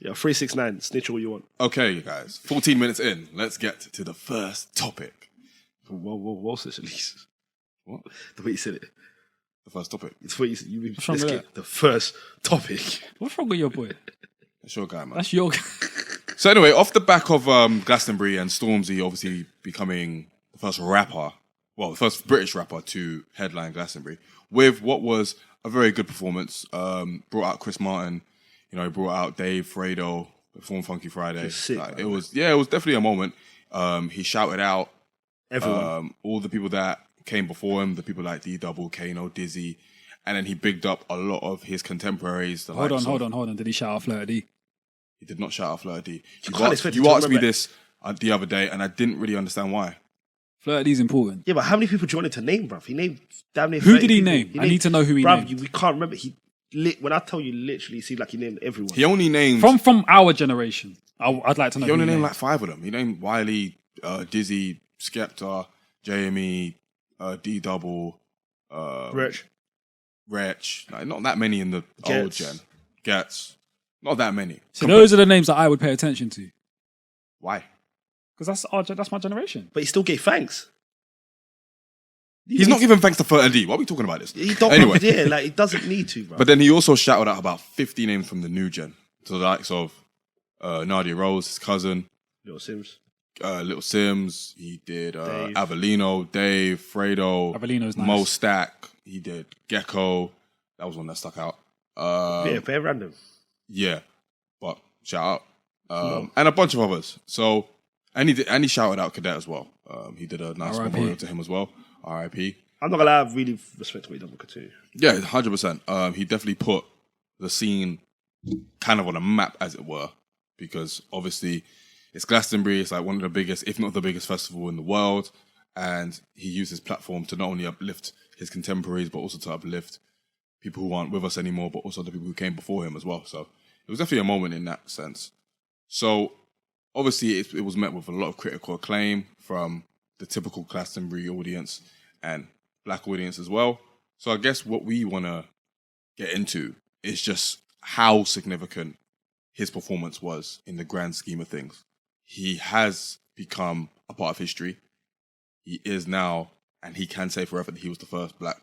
Yeah, 369. Snitch all you want. Okay, guys. 14 minutes in. Let's get to the first topic. What's this, Elise? What? The way you said it. The first topic. It's what you What's wrong let's with get the first topic. What's wrong with your boy? That's your guy, man. That's your guy. So anyway, off the back of Glastonbury and Stormzy obviously becoming the first rapper, well, the first British rapper to headline Glastonbury with what was a very good performance. Brought out Chris Martin, he brought out Dave, Fredo, performed Funky Friday. Sick, it was definitely a moment. He shouted out Everyone. all the people that came before him, the people like D-Double, Kano, Dizzy, and then he bigged up a lot of his contemporaries. Hold on. Did he shout out Fleur D? He did not shout out Fleur D. You asked me this the other day, and I didn't really understand why. Fleur D's important. Yeah, but how many people do you want him to name, bruv? He named damn near. Who did he people. name? I need to know who he named. We can't remember. When I tell you, literally, it seemed like he named everyone. He only named from our generation. I'd like to know. He only named like 5 of them. He named Wiley, Dizzy, Skepta, JME, D-Double, Wretch. Like, not that many in the old gen. Gets. Not that many. So those are the names that I would pay attention to. Why? Because that's my generation. But he still gave thanks. He's not giving thanks to Fleur D. Why are we talking about this? He don't anyway. He doesn't need to, bro. But then he also shouted out about 50 names from the new gen. So the likes of Nadia Rose, his cousin. Little Sims. He did Avellino, Dave, Fredo. Avellino's nice. Mo Stack. He did Gecko. That was one that stuck out. Very random. Yeah. But shout out. And a bunch of others. So, and he shouted out Cadet as well. He did a nice memorial to him as well. R.I.P. I'm not gonna lie, I really respect what he done with Couture. Yeah, 100%. He definitely put the scene kind of on a map, as it were, because obviously it's Glastonbury. It's like one of the biggest, if not the biggest festival in the world. And he used his platform to not only uplift his contemporaries, but also to uplift people who aren't with us anymore, but also the people who came before him as well. So it was definitely a moment in that sense. So obviously it was met with a lot of critical acclaim from the typical Glastonbury audience and black audience as well. So I guess what we want to get into is just how significant his performance was in the grand scheme of things. He has become a part of history. He is now, and he can say forever that he was the first black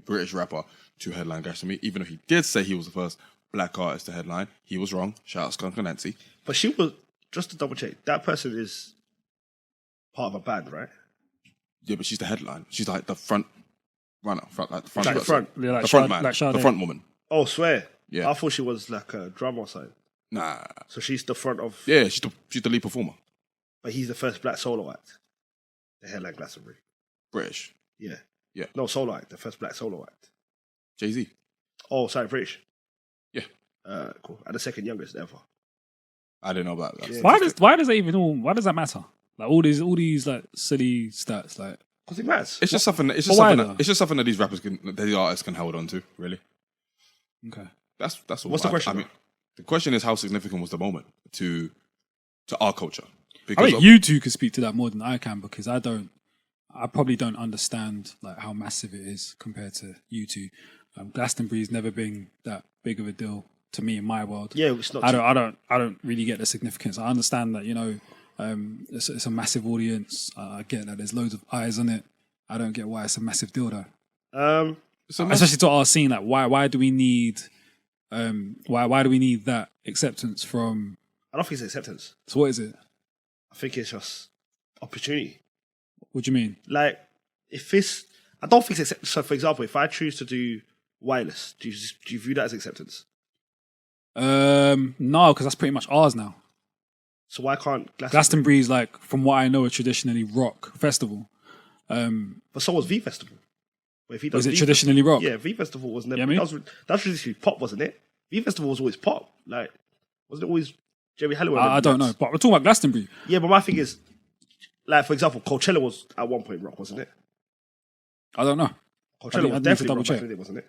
British rapper to headline Glastonbury. Even if he did say he was the first black artist to headline, he was wrong. Shout out Skunk and Nancy. But she was, just to double check, that person is part of a band, right? Yeah, but she's the headline. She's like the front runner, the front man, the front woman. Oh, swear. Yeah. I thought she was like a drummer or something. Nah. So she's the front of... Yeah, she's the lead performer. But he's the first black solo act. The headline Glastonbury. British. Yeah. Yeah. No, solo act. The first black solo act. Jay-Z. Oh, sorry, British. Yeah. Cool. And the second youngest ever. I didn't know about that. Yeah. Why does that matter? Like all these like silly stats, like because it matters. It's just something. It's just something that these artists can hold on to. Really. Okay. That's all. What's the question? I mean, the question is how significant was the moment to our culture? Because I think you two could speak to that more than I can because I probably don't understand like how massive it is compared to you two. Glastonbury's never been that big of a deal to me in my world. Yeah, it's not. I don't really get the significance. I understand that it's a massive audience. I get that there's loads of eyes on it. I don't get why it's a massive deal though. Especially to our scene, like why do we need that acceptance from? I don't think it's acceptance. So what is it? I think it's just opportunity. What do you mean? Like I don't think it's acceptance. So for example, if I choose to do wireless, do you view that as acceptance? No, because that's pretty much ours now. So why can't Glastonbury's like, from what I know, a traditionally rock festival. But so was V Festival. If he does was it traditionally rock? Yeah, V Festival was never. Yeah, I mean? That's traditionally pop, wasn't it? V Festival was always pop. Like, wasn't it always Jerry Halliwell? I don't know, but we're talking about Glastonbury. Yeah, but my thing is, like for example, Coachella was at one point rock, wasn't it? I don't know. Coachella was definitely rock back then, wasn't it?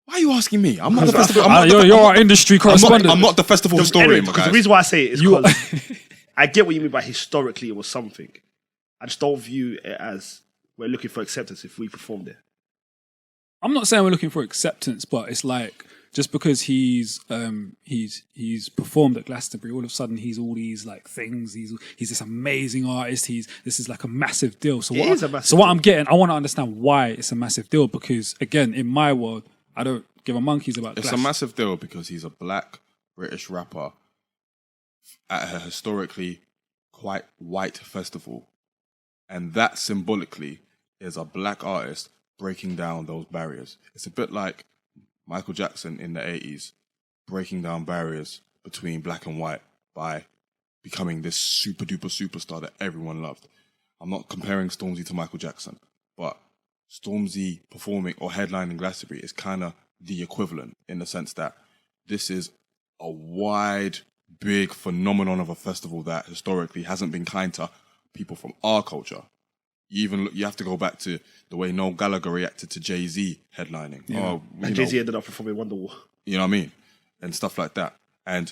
Why are you asking me? I'm not the festival. You're our industry correspondent. I'm not the festival historian, because the reason why I say it is because I get what you mean by historically it was something. I just don't view it as we're looking for acceptance if we perform there. I'm not saying we're looking for acceptance, but it's like just because he's performed at Glastonbury, all of a sudden he's all these like things. He's this amazing artist. This is like a massive deal. So what I'm getting, I want to understand why it's a massive deal, because again, in my world, I don't give a monkeys about. It's a massive deal because he's a black British rapper at a historically quite white festival, and that symbolically is a black artist breaking down those barriers. It's a bit like Michael Jackson in the 80s breaking down barriers between black and white by becoming this super duper superstar that everyone loved. I'm not comparing Stormzy to Michael Jackson, but Stormzy performing or headlining Glastonbury is kind of the equivalent in the sense that this is a wide, big phenomenon of a festival that historically hasn't been kind to people from our culture. You have to go back to the way Noel Gallagher reacted to Jay-Z headlining. Yeah. And Jay-Z ended up performing Wonderwall. You know what I mean? And stuff like that. And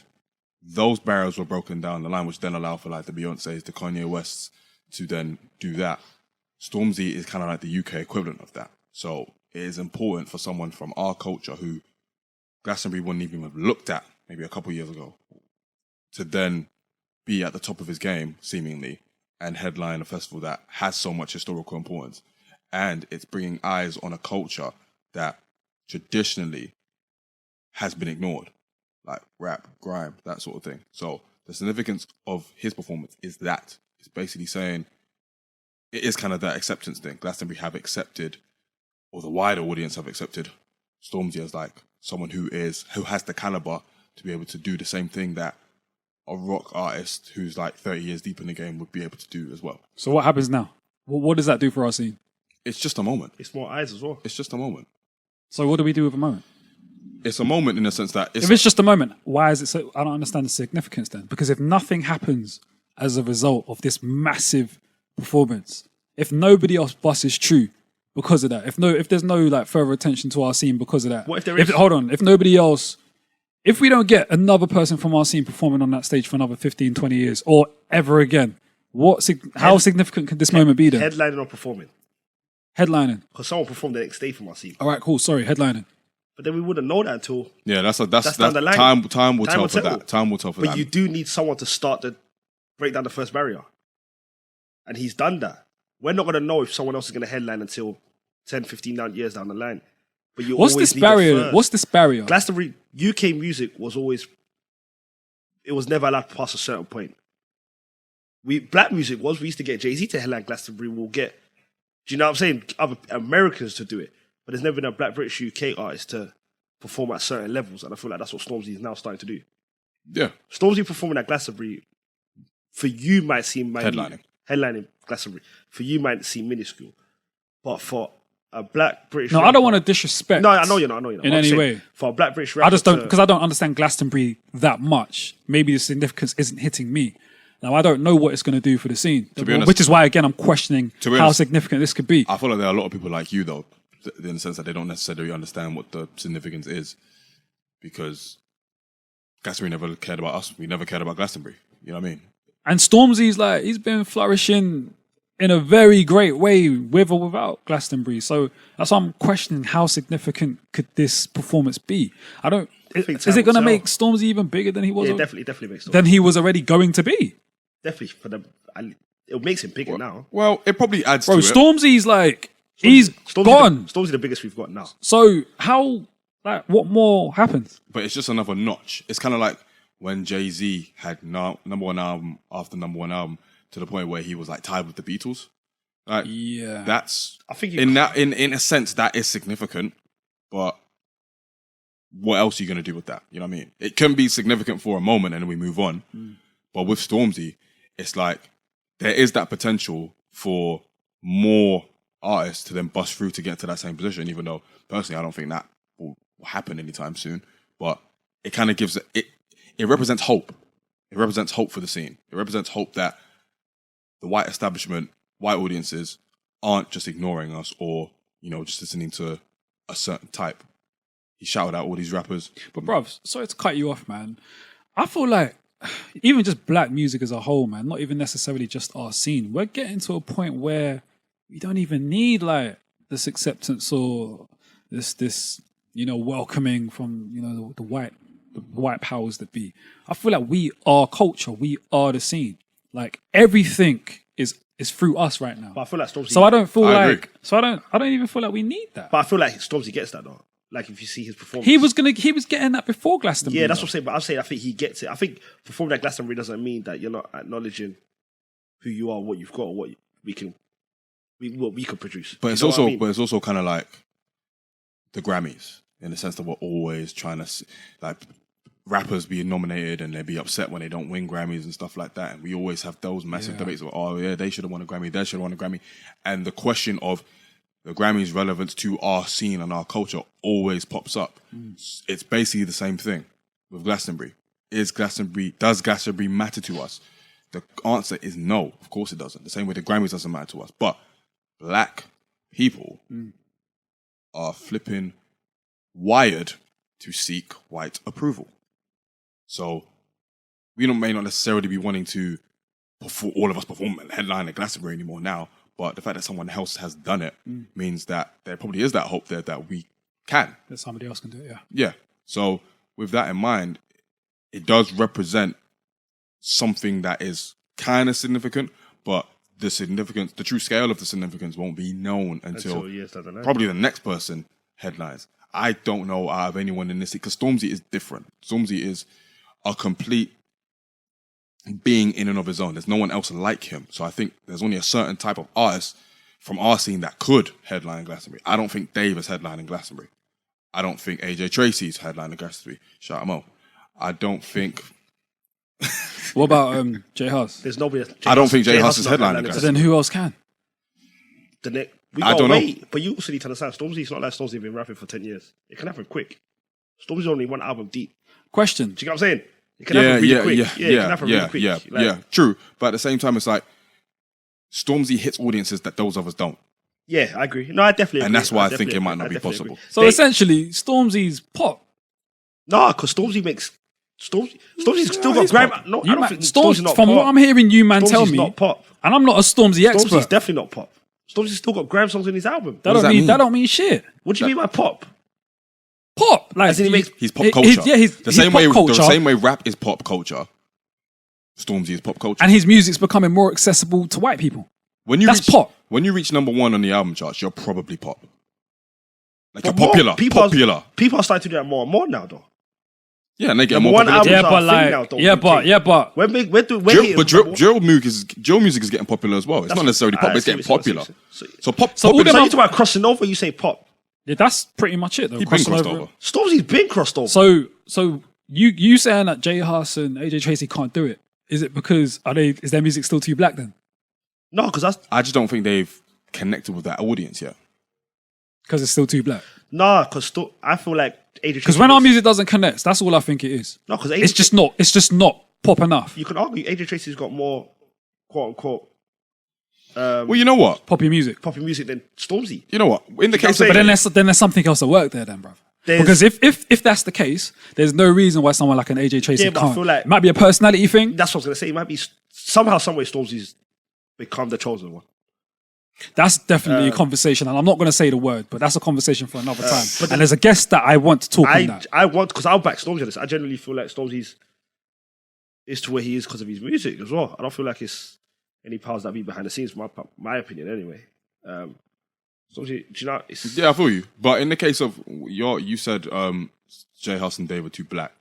those barriers were broken down the line, which then allowed for like the Beyoncés, the Kanye Wests to then do that. Stormzy is kind of like the UK equivalent of that. So it is important for someone from our culture who Glastonbury wouldn't even have looked at maybe a couple of years ago to then be at the top of his game, seemingly, and headline a festival that has so much historical importance. And it's bringing eyes on a culture that traditionally has been ignored, like rap, grime, that sort of thing. So the significance of his performance is that. It's basically saying it is kind of that acceptance thing. Glastonbury have accepted, or the wider audience have accepted, Stormzy as like someone who has the caliber to be able to do the same thing that a rock artist who's like 30 years deep in the game would be able to do as well. So what happens now? What does that do for our scene? It's just a moment. It's more eyes as well. It's just a moment. So what do we do with a moment? It's a moment in the sense that if it's just a moment, why is it so? I don't understand the significance then. Because if nothing happens as a result of this massive performance, if nobody else busts true because of that, if there's no like further attention to our scene because of that, what if there is? Hold on, if nobody else, if we don't get another person from our scene performing on that stage for another 15, 20 years or ever again, how significant could this moment be then? Headlining or performing? Headlining. Because someone performed the next day from our scene. All right, cool. Sorry, headlining. But then we wouldn't know that until... Yeah, that's down the line. Time will tell for that. Time will tell for that. But you do need someone to break down the first barrier. And he's done that. We're not going to know if someone else is going to headline until 10, 15 years down the line. But you What's this barrier? What's this barrier? Glastonbury, UK music was always... It was never allowed to pass a certain point. Black music we used to get Jay-Z to headline Glastonbury. We'll get... Do you know what I'm saying? Other Americans to do it. But there's never been a black British UK artist to perform at certain levels. And I feel like that's what Stormzy is now starting to do. Yeah. Stormzy performing at Glastonbury, for you might seem... Headlining Glastonbury. For you might seem minuscule. But for a black British rapper... I don't want to disrespect... No, I know you're not. In any way. For a black British rapper... I just don't... Because I don't understand Glastonbury that much. Maybe the significance isn't hitting me. Now, I don't know what it's going to do for the scene. Which is why, again, I'm questioning how significant this could be. I feel like there are a lot of people like you, though, in the sense that they don't necessarily understand what the significance is. Because Glastonbury never cared about us. We never cared about Glastonbury. You know what I mean? And Stormzy's like, he's been flourishing in a very great way with or without Glastonbury. So that's why I'm questioning how significant could this performance be. Is it going to make Stormzy even bigger than he was? Yeah, definitely makes Stormzy. Than he was already going to be. Definitely. It makes him bigger now. Well, it probably adds to it. Stormzy's like, he's gone. Stormzy's the biggest we've got now. So what more happens? But it's just another notch. It's kind of like when Jay-Z had number one album after number one album to the point where he was like tied with the Beatles. Like, yeah, that's... I think in a sense that is significant, but what else are you going to do with that? You know what I mean? It can be significant for a moment and then we move on. But with Stormzy, it's like there is that potential for more artists to then bust through to get to that same position, even though personally I don't think that will happen anytime soon. But it kind of gives it represents hope. It represents hope for the scene. It represents hope that the white establishment, white audiences aren't just ignoring us or, just listening to a certain type. He shouted out all these rappers. But bruv, sorry to cut you off, man. I feel like even just black music as a whole, man, not even necessarily just our scene, we're getting to a point where we don't even need like this acceptance or this welcoming from, the white powers that be. I feel like we are culture. We are the scene. Like everything is through us right now. But I feel like Stormzy. So I don't feel I like. agree. So I don't even feel like we need that. But I feel like Stormzy gets that though. Like if you see his performance, He was getting that before Glastonbury. Yeah, that's what I'm saying. But I'm saying I think he gets it. I think performing at Glastonbury doesn't mean that you're not acknowledging who you are, what you've got, or what we can produce. But it's also, but it's also kind of like the Grammys in the sense that we're always trying to see, like rappers being nominated and they be upset when they don't win Grammys and stuff like that. And we always have those massive debates about, oh yeah, they should have won a Grammy, they should have won a Grammy. And the question of the Grammys' relevance to our scene and our culture always pops up. It's basically the same thing with Glastonbury. Does Glastonbury matter to us? The answer is no. Of course it doesn't. The same way the Grammys doesn't matter to us. But black people are flipping wired to seek white approval. So we may not necessarily be wanting to all of us perform and headline at Glastonbury anymore now, but the fact that someone else has done it means that there probably is that hope there that we can. That somebody else can do it, yeah. Yeah. So with that in mind, it does represent something that is kind of significant, but the true scale of the significance won't be known until probably the next person headlines. I don't know out of anyone in this, because Stormzy is different. Stormzy is a complete being in and of his own. There's no one else like him. So I think there's only a certain type of artist from our scene that could headline Glastonbury. I don't think Dave is headlining Glastonbury. I don't think AJ Tracy's headlining Glastonbury. Shout him out. I don't think... What about J Hus? There's nobody. I don't think J Hus is headlining Glastonbury. So then who else can? We gotta wait, but you also need to understand, Stormzy's not like Stormzy been rapping for 10 years. It can happen quick. Stormzy's only one album deep. Question. Do you get what I'm saying? It can happen really quick. It can happen really quick. Yeah, true. But at the same time, it's like Stormzy hits audiences that those others don't. Yeah, I agree. No, I definitely agree. And that's why I think it might not be possible. So essentially, Stormzy's pop. No, because Stormzy's still got grime. No, I don't think Stormzy's not from pop. what I'm hearing you man tell Stormzy's me, not pop. And I'm not a Stormzy expert. Stormzy's definitely not pop. Stormzy's still got grime songs in his album. That don't mean shit. What do you mean by pop? Pop, like he's pop culture. He's the same pop way. Culture. The same way rap is pop culture. Stormzy is pop culture, and his music's becoming more accessible to white people. That's pop. When you reach number one on the album charts, you're probably pop. Like you're popular. People are starting to do that more and more now, though. Yeah, and they get more popular. But drill music is getting popular as well. It's not necessarily pop, it's getting popular. So pop. So you talk about crossing over, you say pop. Yeah, that's pretty much it. He's been crossed over. Stormzy's been crossed over. So you saying that J Hus and AJ Tracy can't do it? Is it because is their music still too black then? No, because I just don't think they've connected with that audience yet. Because it's still too black. No, because I feel like AJ Tracy. Because when our music doesn't connect, that's all I think it is. No, because it's just not pop enough. You could argue AJ Tracy's got more quote unquote. Well, you know what? Poppy music than Stormzy. You know what? In the case of, but then there's something else at work there, then, bruv. Because if that's the case, there's no reason why someone like an AJ Tracy can't. I feel like it might be a personality thing. That's what I was gonna say. It might be somehow, some way, Stormzy's become the chosen one. That's definitely a conversation, and I'm not going to say the word, but that's a conversation for another time. And there's a guest that I want to talk on that. Because I'll back Stormzy on this. I genuinely feel like Stormzy's is to where he is because of his music as well. I don't feel like it's any powers that be behind the scenes, my opinion anyway. Stormzy, do you know? Yeah, I feel you. But in the case of you said J Hus and Dave are too black.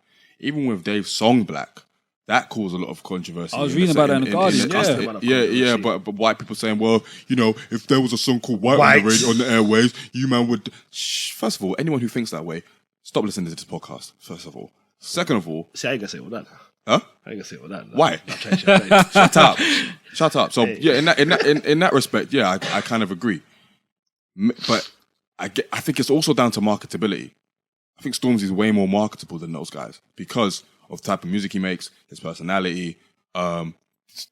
Even with Dave's song Black, that caused a lot of controversy. I was reading about that in the Guardian. But white people saying, well, if there was a song called White on the airwaves, you man would... First of all, anyone who thinks that way, stop listening to this podcast, first of all. Second of all... See, I ain't going to say all that. Huh? I ain't going to say all that. Why? Shut up. So, yeah, in that respect, yeah, I kind of agree. But I think it's also down to marketability. I think Stormzy is way more marketable than those guys because of the type of music he makes, his personality, the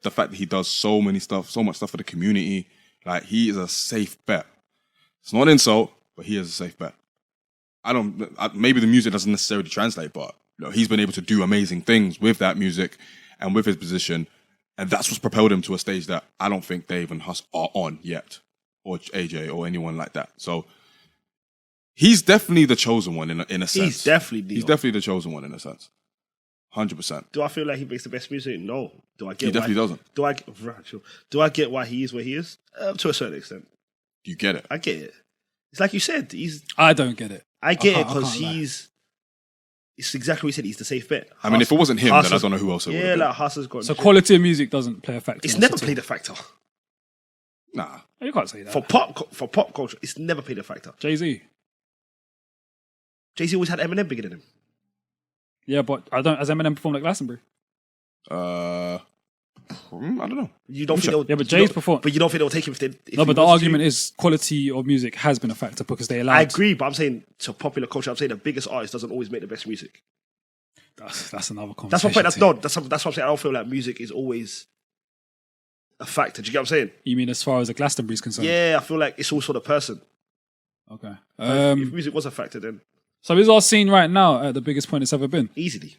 fact that he does so much stuff for the community. Like, he is a safe bet. It's not an insult, but he is a safe bet. Maybe the music doesn't necessarily translate, but he's been able to do amazing things with that music and with his position, and that's what's propelled him to a stage that I don't think Dave and Hus are on yet, or AJ, or anyone like that. So He's definitely the chosen one in a sense. He's definitely the chosen one in a sense. 100%. Do I feel like he makes the best music? No. Do I get? He definitely doesn't. Do I get why he is where he is? To a certain extent. You get it. I get it. It's like you said. I don't get it. I get it because he's. It's exactly what you said. He's the safe bet. I mean, if it wasn't him, then I don't know who else it would. Yeah, like Haas has got. So quality of music doesn't play a factor. It's never played a factor. Nah, you can't say that. For pop culture, it's never played a factor. Jay-Z always had Eminem bigger than him. Yeah, but has Eminem performed at Glastonbury? I don't know. You don't think? Yeah, but Jay's performed. But you don't think they'll take him if no, but the argument is quality of music has been a factor because they allowed. I agree, but I'm saying to popular culture, I'm saying the biggest artist doesn't always make the best music. That's another conversation. That's my point. That's what I'm saying. I don't feel like music is always a factor. Do you get what I'm saying? You mean as far as the Glastonbury is concerned? Yeah, I feel like it's also the person. Okay. If music was a factor, then so is our scene right now at the biggest point it's ever been? Easily.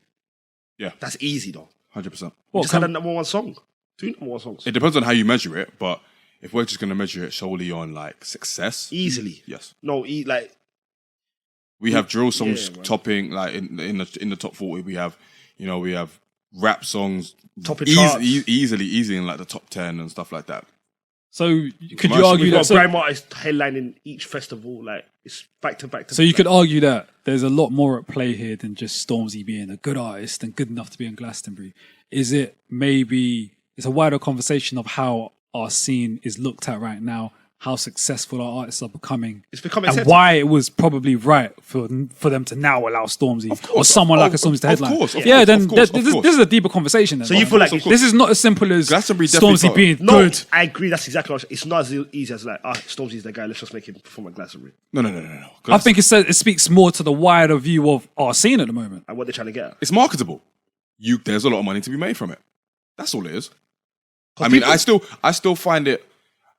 Yeah, that's easy though. 100%. What? Just had a number one song. 2 number one songs. It depends on how you measure it, but if we're just going to measure it solely on like success, easily, yes. No, like we have drill songs topping like in the top 40. We have rap songs topping charts easily in like the top 10 and stuff like that. So could you argue that grime artists headlining each festival, like it's back to back. So you could argue that there's a lot more at play here than just Stormzy being a good artist and good enough to be on Glastonbury. Is it maybe it's a wider conversation of how our scene is looked at right now, how successful our artists are becoming, it's becoming, and why it was probably right for them to now allow Stormzy or someone like a Stormzy to headline. This is a deeper conversation. Then, so you feel like this is not as simple as Stormzy being good. I agree. That's exactly what it's not as easy as like Stormzy's the guy. Let's just make him perform at Glastonbury. No. I think it speaks more to the wider view of our scene at the moment and what they're trying to get at. It's marketable. There's a lot of money to be made from it. That's all it is. I mean, I still find it.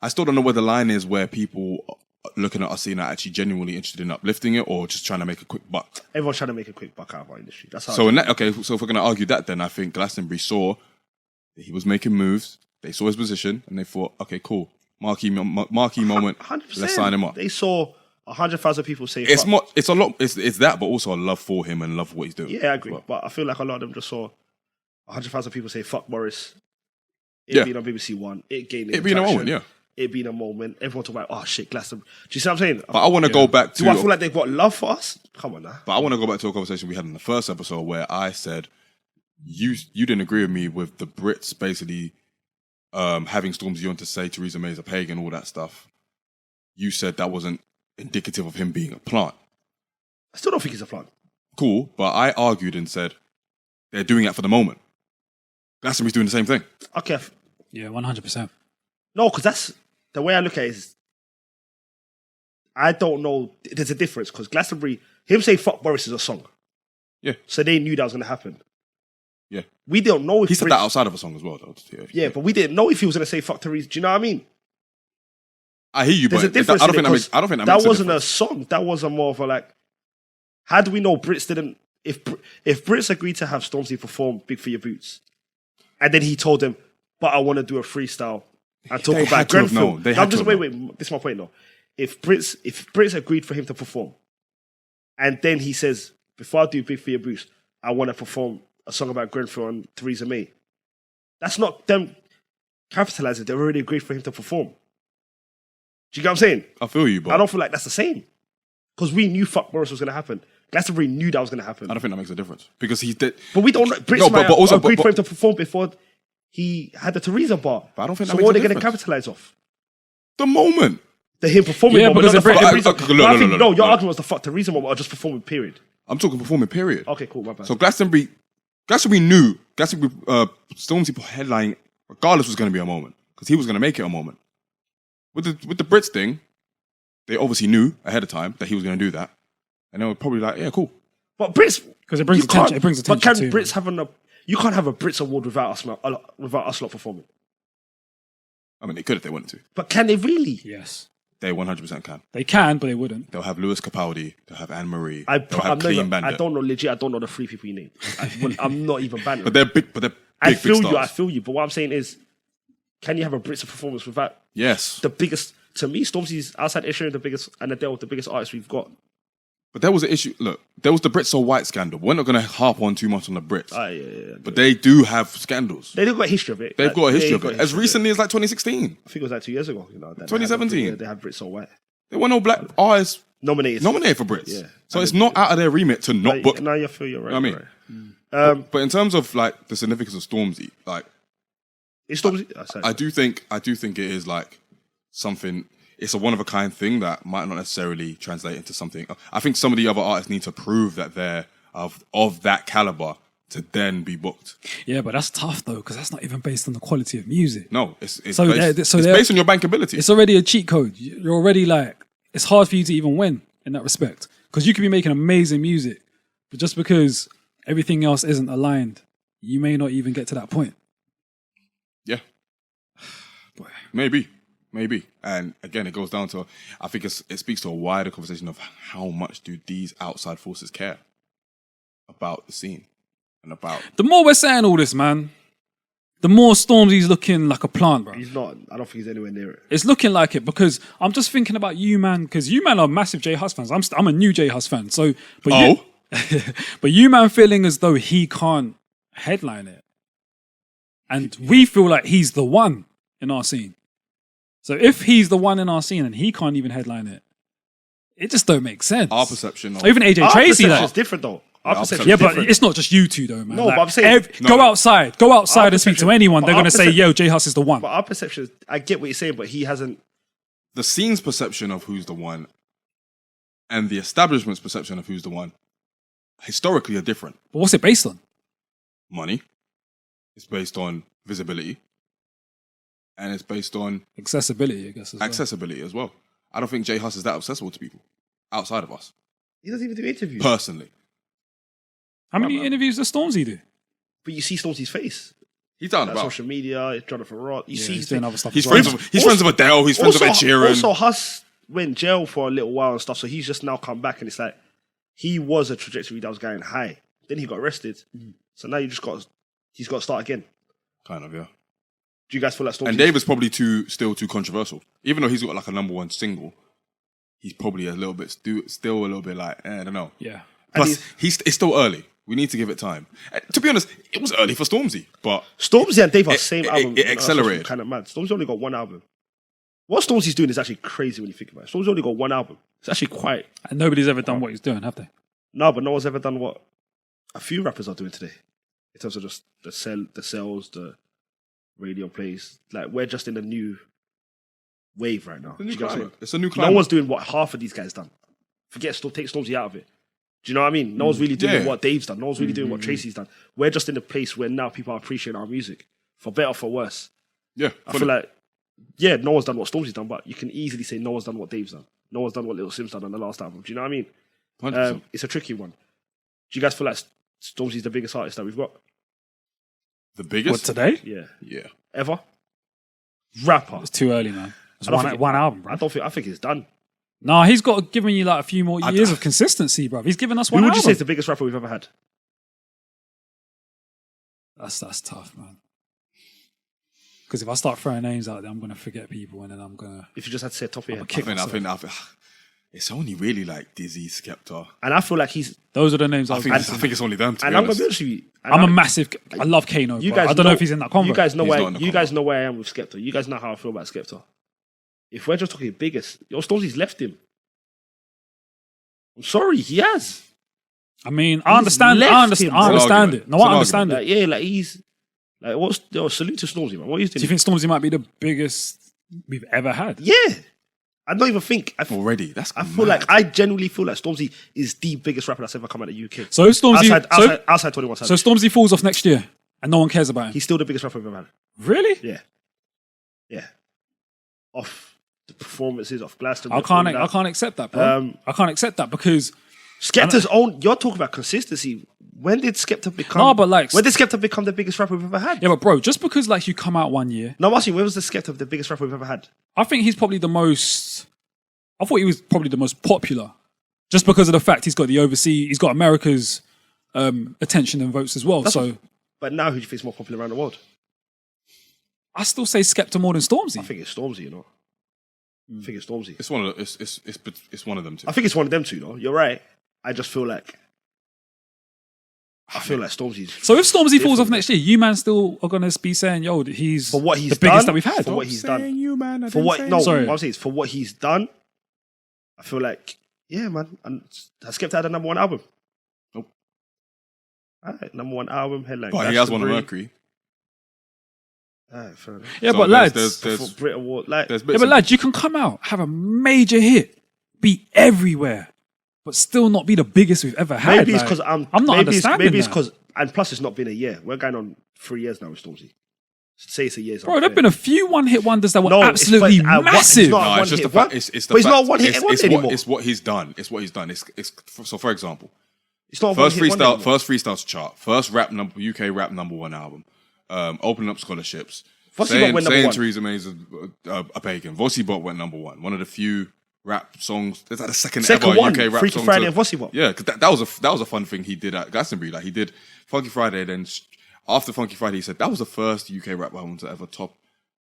I still don't know where the line is where people looking at our scene are actually genuinely interested in uplifting it or just trying to make a quick buck. Everyone's trying to make a quick buck out of our industry. That's how. So if we're going to argue that, then I think Glastonbury saw that he was making moves. They saw his position and they thought, okay, cool, marquee moment. 100%. Let's sign him up. They saw 100,000 people say it's not. It's a lot. It's that, but also a love for him and love for what he's doing. Yeah, I agree. But I feel like a lot of them just saw 100,000 people say fuck Morris. It being on BBC One. It gained it being a moment. Yeah. It being a moment. Everyone talking about, oh shit, Glastonbury. Do you see what I'm saying? But I want to go back to. Do I feel like they've got love for us? Come on now. But I want to go back to a conversation we had in the first episode where I said you didn't agree with me with the Brits basically having Stormzy on to say Theresa May's a pagan and all that stuff. You said that wasn't indicative of him being a plant. I still don't think he's a plant. Cool, but I argued and said they're doing it for the moment. Glastonbury's doing the same thing. Okay. Yeah, 100%. No, because that's the way I look at it is I don't know. There's a difference because Glastonbury, him saying fuck Boris is a song. Yeah. So they knew that was going to happen. Yeah. We don't know if he said that outside of a song as well, though. Yeah, but we didn't know if he was going to say fuck Theresa. Do you know what I mean? I hear you, there's but a difference. I don't think that makes a that wasn't difference. A song. That was a more of a like. How do we know Brits didn't? If Brits agreed to have Stormzy perform "Big for Your Boots," and then he told them, "But I want to do a freestyle and talk about Grenfell." Wait. This is my point, though. If Brits agreed for him to perform, and then he says, "Before I do Big for Your Boots, I want to perform a song about Grenfell and Theresa May," that's not them capitalizing. They already agreed for him to perform. Do you get what I'm saying? I feel you, but I don't feel like that's the same. Because we knew fuck Boris was going to happen. Glastonbury knew that was going to happen. I don't think that makes a difference. Because he did. But we don't know. Brits might have agreed for him to perform before he had the Theresa bar. But I don't think so that makes what are a they going to difference. capitalize off? The moment. Him performing moment. Because your argument was the fuck Theresa moment or just performing period. I'm talking performing period. Okay, cool, my bad. So Glastonbury knew Stormzy headlining regardless was going to be a moment. Because he was going to make it a moment. With the Brits thing, they obviously knew ahead of time that he was going to do that. And they were probably like, yeah, cool. But Brits... Because it brings attention. But can Brits have you can't have a Brits award without us lot performing. I mean, they could if they wanted to. But can they really? Yes. They 100% can. They can, but they wouldn't. They'll have Lewis Capaldi. They'll have Anne-Marie. I don't know legit. I don't know the 3 people you named. I'm not even bantering. But they're big. I feel you. But what I'm saying is, can you have a Brits performance without? Yes. The biggest, to me, Stormzy's outside issue the biggest, and Adele, the biggest artist we've got. But there was an issue. Look, there was the Brits So White scandal. We're not going to harp on too much on the Brits. But they do have scandals. They've got a history of it. They've got a history of it. As recently as like 2016. I think it was like 2 years ago. 2017. They had Brits So White. There were no black artists nominated for Brits. Yeah. So it's not out of their remit to not book. Now you feel you're right. You know what I mean? But in terms of like the significance of Stormzy, like it's Stormzy. I do think it is like something. It's a one of a kind thing that might not necessarily translate into something. I think some of the other artists need to prove that they're of that caliber to then be booked. Yeah, but that's tough though, because that's not even based on the quality of music. No, it's based on your bankability. It's already a cheat code. You're already like, it's hard for you to even win in that respect. Because you could be making amazing music, but just because everything else isn't aligned, you may not even get to that point. Yeah. Maybe. And again, it goes down to, I think it speaks to a wider conversation of how much do these outside forces care about the scene and about... The more we're saying all this, man, the more Stormzy's looking like a plant, bro. He's not. I don't think he's anywhere near it. It's looking like it because I'm just thinking about you, man, because you, man, are massive J Hus fans. I'm a new J Hus fan. So, but you, man, feeling as though he can't headline it. And we feel like he's the one in our scene. So if he's the one in our scene and he can't even headline it, it just don't make sense. Our perception of... Even AJ Tracy, perception is different though. Yeah, but it's not just you two though, man. No, but I'm saying... Go outside and speak to anyone. They're going to say, yo, J Hus is the one. But our perception is... I get what you're saying, but he hasn't... The scene's perception of who's the one and the establishment's perception of who's the one historically are different. But what's it based on? Money. It's based on visibility. And it's based on... accessibility, I guess. Accessibility as well. I don't think J Hus is that accessible to people outside of us. He doesn't even do interviews. Personally. How many interviews does Stormzy do? But you see Stormzy's face. He's done about social media, Jonathan Ross. He's doing other stuff. He's friends with Adele. He's friends with Ed Sheeran. Also, Hus went in jail for a little while and stuff, so he's just now come back and it's like he was a trajectory that was going high. Then he got arrested. So now he's got to start again. Kind of, yeah. Do you guys feel like Stormzy? And David's probably still too controversial. Even though he's got like a number one single, he's probably a little bit still a little bit like, I don't know. Yeah. Plus, it's still early. We need to give it time. To be honest, it was early for Stormzy, but Stormzy and Dave are the same album. It accelerated. Kind of mad. Stormzy only got one album. What Stormzy's doing is actually crazy when you think about it. Stormzy only got one album. It's actually quite... And nobody's ever done what he's doing, have they? No, but no one's ever done what a few rappers are doing today. In terms of just the sales, the radio plays. Like, we're just in a new wave right now. It's a new climate. No one's doing what half of these guys done. Take Stormzy out of it. Do you know what I mean? No one's really doing what Dave's done. No one's really doing what Tracy's done. We're just in a place where now people are appreciating our music. For better or for worse. Yeah. I feel like, no one's done what Stormzy's done, but you can easily say no one's done what Dave's done. No one's done what Little Sim's done on the last album. Do you know what I mean? 100%. It's a tricky one. Do you guys feel like Stormzy's the biggest artist that we've got? The biggest? What, today? Yeah. Ever? Rapper. It's too early, man. It's one album, bro. I think it's done. No, he's got given you like a few more years of consistency, bro. He's given us one album. Who would you say is the biggest rapper we've ever had? That's tough, man. Because if I start throwing names out there, I'm going to forget people and then I'm going to... If you just had to say a top of your head. I think it's only really like Dizzy, Skepta. And I feel like he's... Those are the names I think it's only them, to and be I'm honest. going to be honest with you. I'm a massive... I love Kano, I don't know if he's in that convo. You guys know where I am with Skepta. You guys know how I feel about Skepta. If we're just talking biggest, Stormzy's left him. I'm sorry, he has. I mean, I understand it. No, I understand it. Like he's... Like, salute to Stormzy, man. What are you doing? Do you think Stormzy might be the biggest we've ever had? Yeah. I don't even think... Already? I genuinely feel like Stormzy is the biggest rapper that's ever come out of the UK. So if Stormzy... Outside 21 Savage. So Stormzy falls off next year and no one cares about him? He's still the biggest rapper we've ever had. Really? Yeah. Off the performances, off Glastonbury. I can't accept that, bro. I can't accept that because... Skepta's own... You're talking about consistency. When did Skepta become... No, but like... When did Skepta become the biggest rapper we've ever had? Yeah, but bro, just because like you come out one year... No, I'm asking, when was the Skepta the biggest rapper we've ever had? I think he's probably the most... I thought he was probably the most popular. Just because of the fact he's got the overseas... He's got America's attention and votes as well, But now who do you think is more popular around the world? I still say Skepta more than Stormzy. I think it's Stormzy, you know. I think it's Stormzy. It's one of them two. I think it's one of them two, though. You're right. I just feel like Stormzy's. So if Stormzy falls off next year, you man still are gonna be saying, "Yo, he's for what he's the biggest done, that we've had." For what he's done, you man. For what? No, Sorry. what I'm saying is for what he's done. I feel like, yeah, man. And has Skepta had a number 1 album? Nope. All right, number 1 album headline. But he has one on Mercury. All right, fair enough. Yeah, So but lads, there's For Brit Award, like, bits but and- lads, you can come out, have a major hit, be everywhere, but still not be the biggest we've ever had. maybe it's Like, because I'm not maybe understanding maybe it's that. because, and plus it's not been a year. We're going on 3 years now with Stormzy. Say it's a year. Bro, there've been a few one-hit wonders that were No, absolutely it's massive. not- No, it's just the fact. It's the But he's fact. not one hit It's wonder anymore. It's what he's done. It's what he's done. So, for example, It's not first one hit wonder freestyle, anymore. first freestyle chart, first UK rap number 1 album, opening up scholarships. Vossi Bot went number 1. Theresa May's a pagan. Vossi Bot went number 1. One of the few rap songs. Is that the second ever one, UK rap Freaky song? Friday and Vossi Bot. Yeah, because that was a fun thing he did at Glastonbury. Like he did Funky Friday, then after Funky Friday, he said that was the first UK rap album to ever top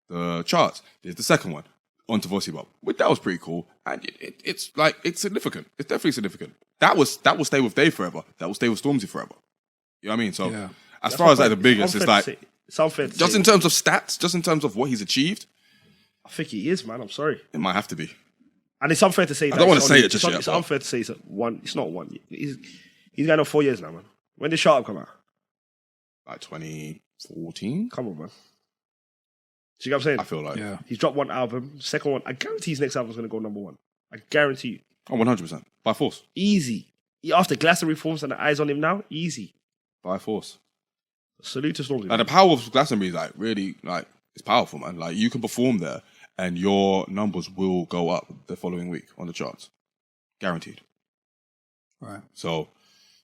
the charts. There's the second one onto Vossi Bop. That was pretty cool, and it's significant. It's definitely significant. That will stay with Dave forever. That will stay with Stormzy forever. You know what I mean? So Yeah. as far as like the biggest, it's like it's unfair to just say. in terms of stats, just in terms of what he's achieved, I think he is, man. I'm sorry, it might have to be. and it's unfair to say. don't wanna say it just yet, It's but- unfair to say it's one. It's not one. He's going on 4 years now, man. When did Shut Up come out? Like 2014, Come on, man. See what I'm saying? I feel like Yeah. He's dropped 1 album, second one. I guarantee his next album's going to go number 1. I guarantee you. 100% by force, Easy. After Glastonbury reforms and the eyes on him now, easy. by force. Salute to Stormzy. Like the power of Glastonbury is like really like it's powerful, man. Like you can perform there and your numbers will go up the following week on the charts, guaranteed. Right. So,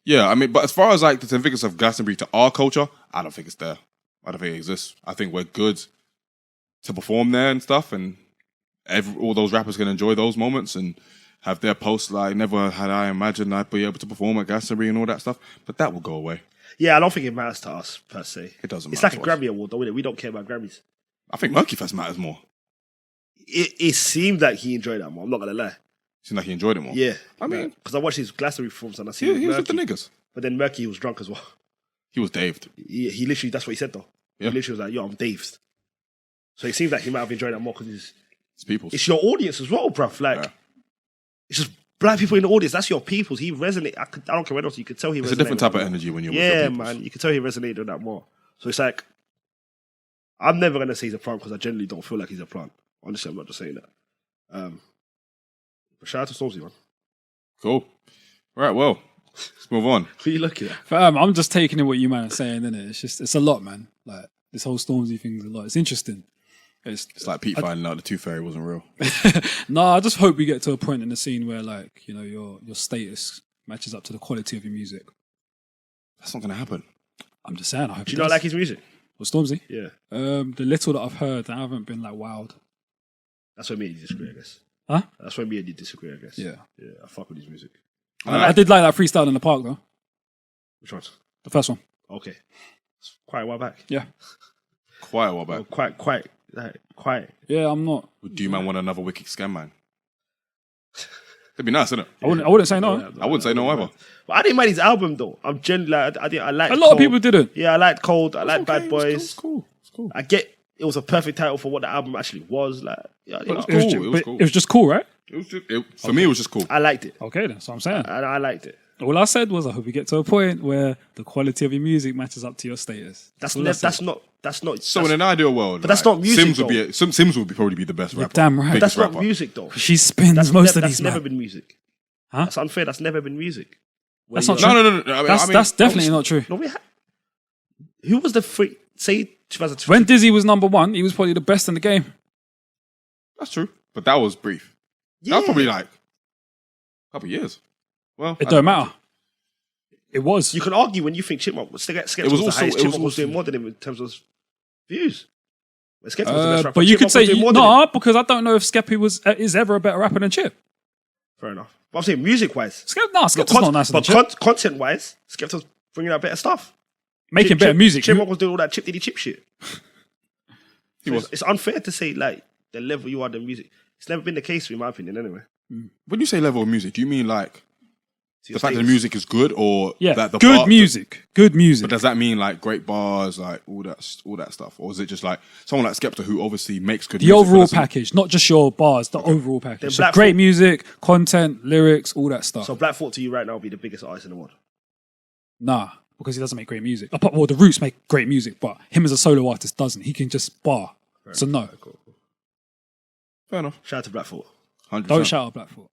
yeah, I mean, but as far as like the significance of Glastonbury to our culture, I don't think it's there. I don't think it exists. I think we're good to perform there and stuff, and all those rappers can enjoy those moments and have their posts like, never had I imagined I'd be able to perform at Glastonbury and all that stuff, but that will go away. Yeah, I don't think it matters to us, per se. It doesn't It's matter like a to us. Grammy award, though, isn't it? We don't care about Grammys. I think Murky Fest matters more. It seemed like he enjoyed that more. I'm not going to lie. Seemed like he enjoyed it more. Yeah. I mean- because I watched his Glastonbury performance and I see He was with the Murky. niggas. But then Murky was drunk as well. He was daved. He literally, that's what he said, though. Yeah. He literally was like, yo, I'm daved. So it seems like he might have enjoyed that more because It's people's. it's your audience as well, bruv. Like, Yeah. it's just black people in the audience. That's your people's. He resonated. I don't care what else. You could tell he resonated. It's a different type with of that energy when you're more. with Yeah, your peoples. man. You could tell he resonated with that more. So it's like, I'm never going to say he's a plant because I generally don't feel like he's a plant. Honestly, I'm not just saying that. But shout out to Stormzy, man. Cool. Right, well, let's move on. Who are you looking at? I'm just taking in what you man are saying, innit? It's a lot, man. Like this whole Stormzy thing's a lot. It's interesting. It's like Pete finding out the Tooth Fairy wasn't real. No, I just hope we get to a point in the scene where, like, you know, your status matches up to the quality of your music. That's not going to happen. I'm just saying. I hope. Do you not like his music? Well, Stormzy? Yeah. The little that I've heard, I haven't been like wowed. That's where me and you disagree, I guess. Huh? That's where me and you disagree, I guess. Yeah. Yeah, I fuck with his music. I did like that freestyle in the park though. Which one? The first one. Okay. It's quite a while back. Yeah. Quite a while back. Quite. Yeah, I'm not. Do you man want another Wicked Scam Man? It'd be nice, isn't it? I wouldn't say no. I wouldn't say no either. But I didn't mind his album though. I'm generally like, I like A lot of people didn't. Yeah, I liked Cold. I liked Bad Okay, Boys. It's cool. It's cool. I get it was a perfect title for what the album actually was. Like, yeah, But it's I- cool. It was, It was but cool. it was just cool, right? It was just, for me, it was just cool. I liked it. Okay, then. So I'm saying. I liked it. All I said was I hope you get to a point where the quality of your music matches up to your status. That's all I said. that's not. So in an ideal world, But that's not music, Sims would be Sims would probably be the best rapper. damn right. biggest that's not rapper. music though. She spins most of That's these never man. been music. Huh? That's unfair. That's never been music. That's Where not you- true. No. I mean, That's definitely not true. No, who was the free? Say 2002. When Dizzy was number one, he was probably the best in the game. That's true, but that was brief. That was probably like a couple of years. Well, It don't matter. It was. You can argue when you think Chipmunk was Skepta It was was the also- highest. it was Chipmunk was also- doing more than him in terms of views. Well, Skepta was the best rapper. but you Chipmunk could was say doing more than him. no, because I don't know if Skeppy is ever a better rapper than Chip. Fair enough. But I'm saying music wise, Skepta's not nicer than Chip. content wise, Skepta's bringing out better stuff. Making better music. Chipmunk was doing all that Chip Diddy Chip shit. He was. It's unfair to say like the level you are the music. It's never been the case in my opinion anyway. When you say level of music, do you mean like The fact that the music is good, or Yeah, that the good music. Good music. But does that mean like great bars, like all that stuff, or is it just like someone like Skepta who obviously makes good the music? overall package, not just your bars, the overall package. So great music, content, lyrics, all that stuff. So Black Thought to you right now would be the biggest artist in the world? Nah, because he doesn't make great music. Well, the Roots make great music, but him as a solo artist doesn't. He can just bar. So no. Fair enough. Shout out to Black Thought. 100%. Don't shout out Black Thought.